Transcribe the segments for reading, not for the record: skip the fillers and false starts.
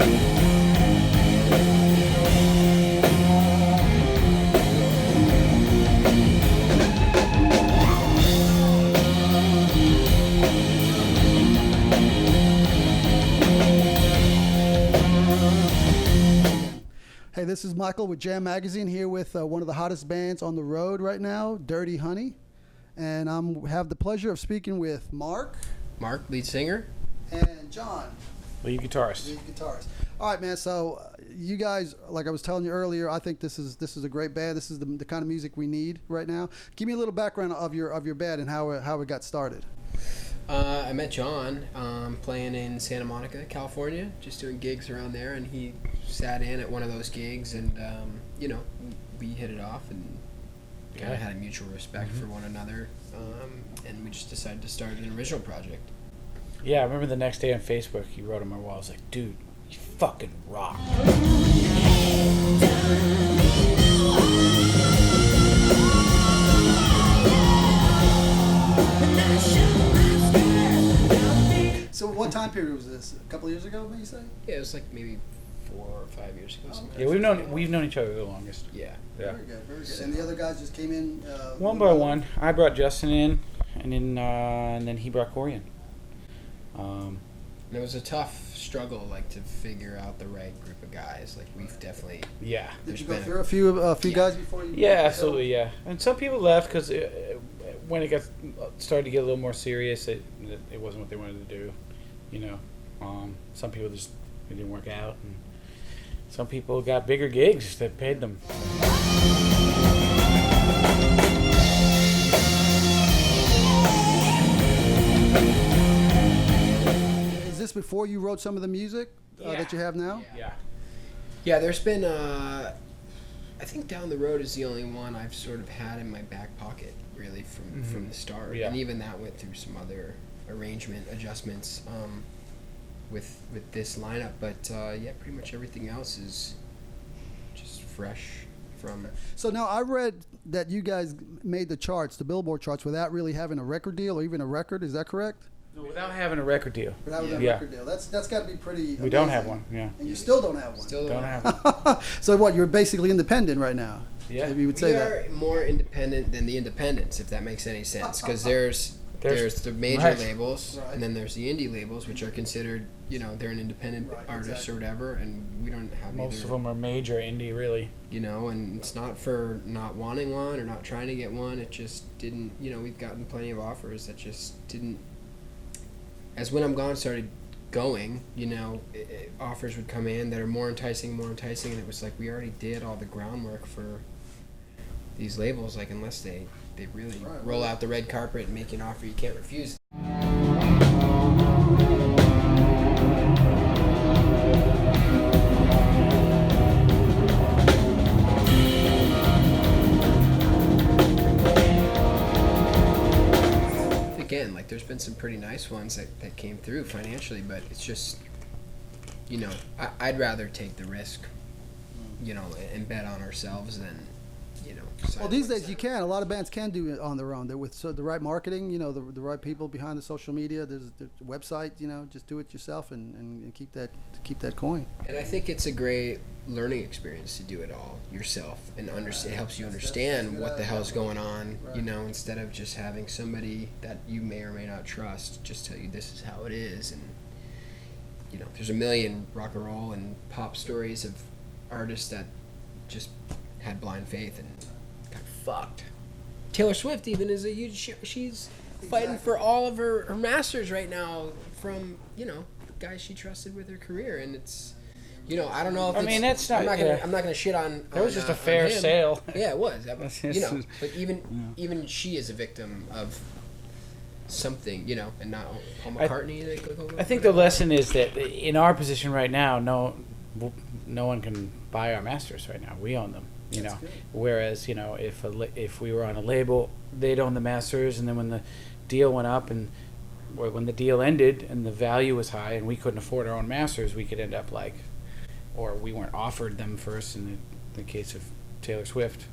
Hey, this is Michael with Jam Magazine here with one of the hottest bands on the road right now, Dirty Honey. And I have the pleasure of speaking with Mark. Mark, lead singer. And John. Lead guitarist. Lead guitarist. All right, man. So you guys, like I was telling you earlier, I think this is a great band. This is the kind of music we need right now. Give me a little background of your band and how it got started. I met John playing in Santa Monica, California, just doing gigs around there, and he sat in at one of those gigs, and we hit it off and kind of had a mutual respect for one another, and we just decided to start an original project. Yeah, I remember the next day on Facebook, he wrote on my wall, I was like, dude, you fucking rock. So what time period was this? A couple of years ago, maybe you say? Yeah, it was like maybe 4 or 5 years ago. Oh, Okay. Yeah, we've known each other the longest. Yeah. Very good, very good. And the other guys just came in? One by one. I brought Justin in, and then he brought Corey in. And it was a tough struggle, like, to figure out the right group of guys. Like, we've definitely... Yeah. Did you go through a few guys before you... Yeah, absolutely, yeah. And some people left because when it started to get a little more serious, it wasn't what they wanted to do, you know. Some people just, it didn't work out. And some people got bigger gigs that paid them. Is this before you wrote some of the music that you have now? Yeah, there's been, I think Down the Road is the only one I've sort of had in my back pocket, really, from the start. Yeah. And even that went through some other arrangement adjustments with this lineup. But, yeah, pretty much everything else is just fresh from... So now I read that you guys made the charts, the Billboard charts, without really having a record deal or even a record. Is that correct? No, without having a record deal. Without a record deal. That's got to be pretty amazing. We don't have one, yeah. And you still don't have one. Still Don't have one. So what, you're basically independent right now? Yeah. Maybe you would say We that. are more independent than the independents, if that makes any sense. Because there's the major right. labels, Right. and then there's the indie labels, which are considered, they're an independent Right, artist exactly. or whatever, and we don't have Most either. of them are major indie, really. And it's not for not wanting one or not trying to get one. It just didn't, we've gotten plenty of offers that just didn't. As When I'm Gone started going, offers would come in that are more enticing, and it was like we already did all the groundwork for these labels. Like, unless they really roll out the red carpet and make you an offer you can't refuse. Again, like, there's been some pretty nice ones that came through financially, but it's just, I'd rather take the risk, and bet on ourselves than, Well, these days you can. A lot of bands can do it on their own. They're with the right marketing, the right people behind the social media. There's the website, just do it yourself and keep that coin. And I think it's a great learning experience to do it all yourself and understand. It helps you understand what the hell's going on, instead of just having somebody that you may or may not trust just tell you this is how it is. And there's a million rock and roll and pop stories of artists that just had blind faith and got fucked. Taylor Swift even is a huge... She's fighting for all of her masters right now from, guys she trusted with her career. And it's, I don't know if that's not... I'm not gonna shit on... That was just a fair sale. Yeah, it was. But even she is a victim of something, and not Paul McCartney. I think the lesson is that in our position right now, no one can buy our masters right now. We own them. Whereas if we were on a label, they'd own the masters, and then when the deal went up or when the deal ended and the value was high and we couldn't afford our own masters, we could end up or we weren't offered them first in the case of Taylor Swift.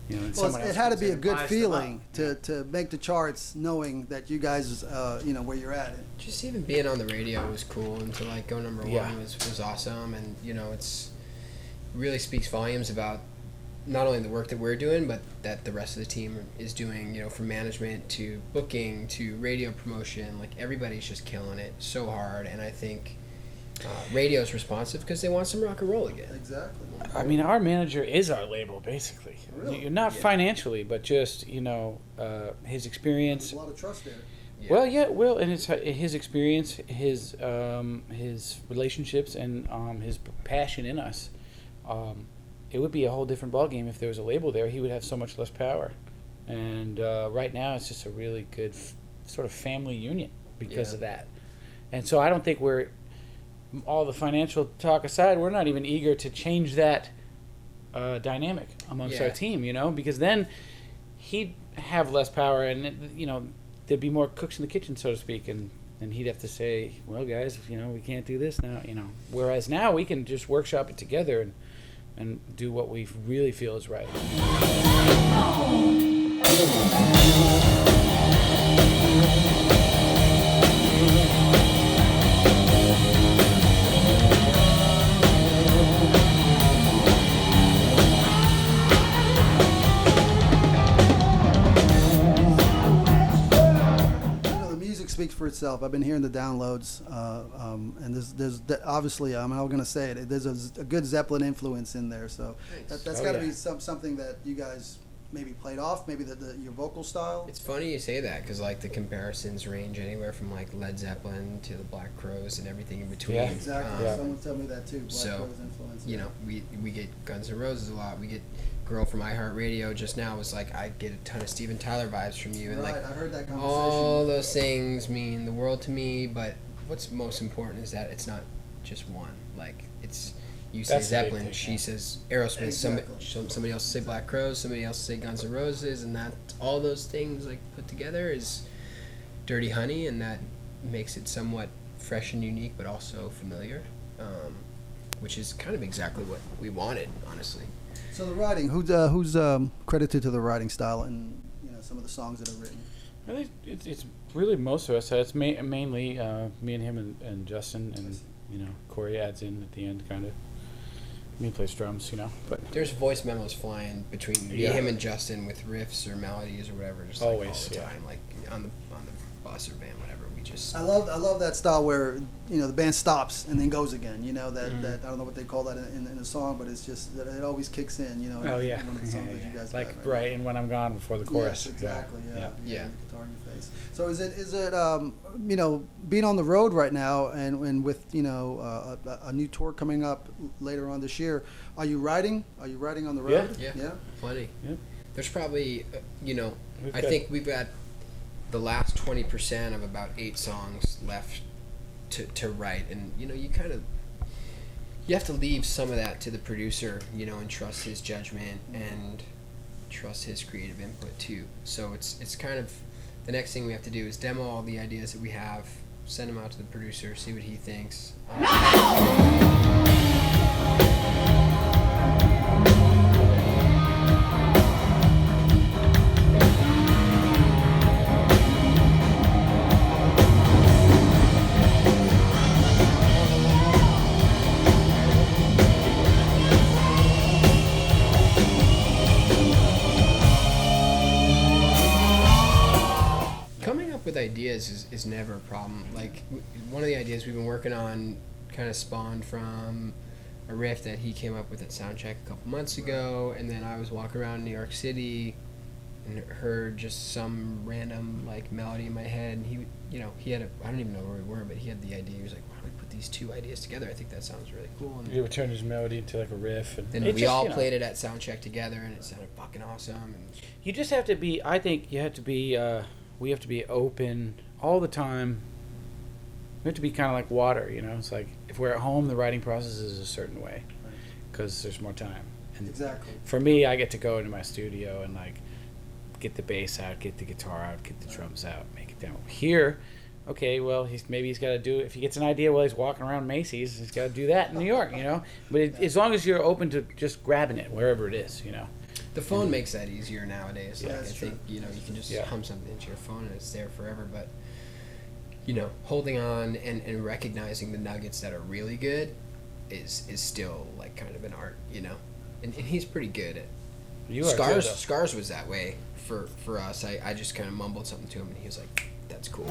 You know, and Well, someone it else had to comes be in a and good buys them feeling up. to make the charts, knowing that you guys, where you're at. Just even being on the radio was cool, and to like go number Yeah. one was awesome, and it's really speaks volumes about not only the work that we're doing, but that the rest of the team is doing. From management to booking to radio promotion, like everybody's just killing it so hard, and I think radio's responsive because they want some rock and roll again. Exactly. I mean, our manager is our label, basically. Really? You're not financially, but just his experience. There's a lot of trust there. Yeah. Well, and it's his experience, his relationships, and his passion in us. It would be a whole different ballgame if there was a label there. He would have so much less power, and right now it's just a really good sort of family union because of that. And so I don't think we're, all the financial talk aside, we're not even eager to change that dynamic amongst our team, because then he'd have less power, and there'd be more cooks in the kitchen, so to speak, and he'd have to say, well, guys, we can't do this now, Whereas now we can just workshop it together and do what we really feel is right. Speaks for itself. I've been hearing the downloads, and there's obviously, I'm not going to say it. There's a good Zeppelin influence in there, so that's got to be something that you guys maybe played off, maybe your vocal style. It's funny you say that because like the comparisons range anywhere from like Led Zeppelin to the Black Crowes and everything in between. Yeah, exactly. Someone told me that too. Black Crowes influence. We get Guns N' Roses a lot. We get Girl from iHeartRadio just now was like, I get a ton of Steven Tyler vibes from you, and I heard that conversation. All those things mean the world to me. But what's most important is that it's not just one. Like you say Zeppelin, she says Aerosmith, exactly. Somebody else will say Black Crowes, somebody else will say Guns N' Roses, and that all those things like put together is Dirty Honey, and that makes it somewhat fresh and unique, but also familiar, which is kind of exactly what we wanted, honestly. So the writing, who's credited to the writing style and some of the songs that are written? I think it's really most of us. It's mainly me and him and Justin, and Corey adds in at the end, kind of. Me plays drums, but there's voice memos flying between him and Justin with riffs or melodies or whatever, just like always, all the time, like on the bus or van, whatever. We just I love that style where the band stops and then goes again. That I don't know what they call that in a song, but it's just that it always kicks in. Oh yeah, one of the songs that you guys like got, right. And When I'm Gone before the chorus. Yes, exactly. Yeah. Yeah. The guitar in your face. So is it being on the road right now and with a new tour coming up later on this year? Are you writing? Are you writing on the road? Yeah. Plenty. Yep. There's probably I think we've got the last 20% of about 8 songs left to write, and you have to leave some of that to the producer, and trust his judgment and trust his creative input too. So it's kind of the next thing we have to do is demo all the ideas that we have, send them out to the producer, see what he thinks. With ideas is never a problem. Like one of the ideas we've been working on kind of spawned from a riff that he came up with at Soundcheck a couple months ago, and then I was walking around New York City and heard just some random like melody in my head, and he had I don't even know where we were, but he had the idea. He was like, why don't we put these 2 ideas together? I think that sounds really cool. And you would turn his melody into like a riff, and we all played it at Soundcheck together, and it sounded fucking awesome. And you just have to be. I think you have to be. We have to be open all the time. We have to be kind of like water, It's like if we're at home, the writing process is a certain way because there's more time. And exactly. For me, I get to go into my studio and like get the bass out, get the guitar out, get the drums out, make it down. Here, okay, well, he's got to do. If he gets an idea while he's walking around Macy's, he's got to do that in New York, But as long as you're open to just grabbing it wherever it is, The phone makes that easier nowadays. Yeah, Like, that's I think you can just Yeah. hum something into your phone and it's there forever. But holding on and recognizing the nuggets that are really good is still like kind of an art. And he's pretty good at. You are Scars too, though. Scars was that way for us. I just kind of mumbled something to him and he was like, "That's cool."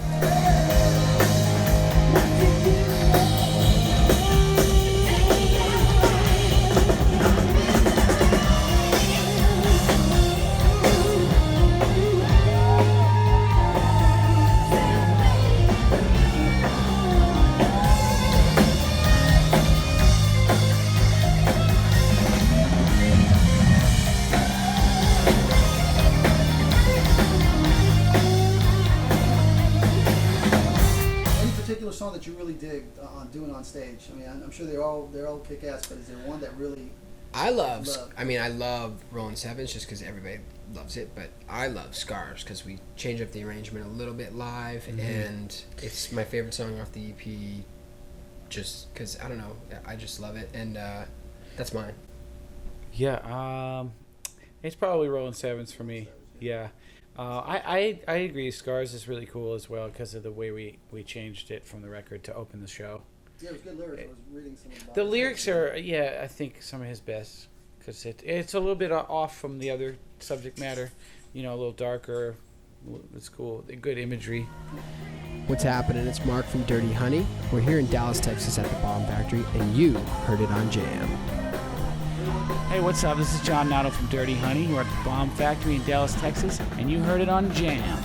Any particular song that you really dig on doing on stage? I mean, I'm sure they're all kick ass, but is there one that really? I love Rolling Sevens just because everybody loves it, but I love Scars because we change up the arrangement a little bit live, and it's my favorite song off the EP. Just because I don't know, I just love it, and that's mine. Yeah, it's probably Rolling Sevens for me. Yeah, I agree. Scars is really cool as well because of the way we changed it from the record to open the show. Yeah, it was good lyrics. I was reading some about The it. lyrics are, I think some of his best because it's a little bit off from the other subject matter. A little darker. It's cool. Good imagery. What's happening? It's Mark from Dirty Honey. We're here in Dallas, Texas at the Bomb Factory, and you heard it on Jam. Hey, what's up? This is John Notto from Dirty Honey. We're at the Bomb Factory in Dallas, Texas, and you heard it on Jam.